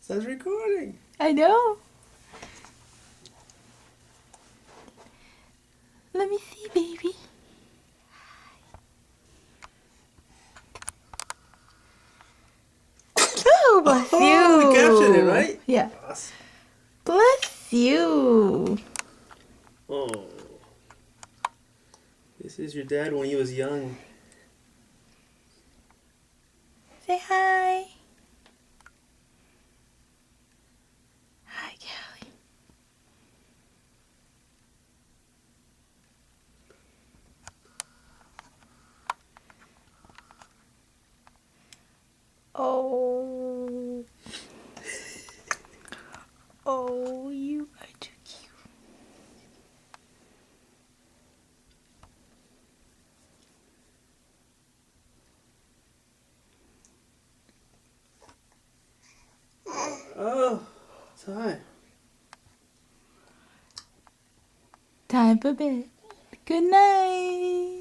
Says recording. I know. Let me see, baby. Oh, bless you. Oh, we captured it, right? Yeah. Awesome. Bless you. Oh. This is your dad when he was young. Say hi. Hi, Callie. Oh. Oh, you are too cute. Oh, time. Time for bed. Good night.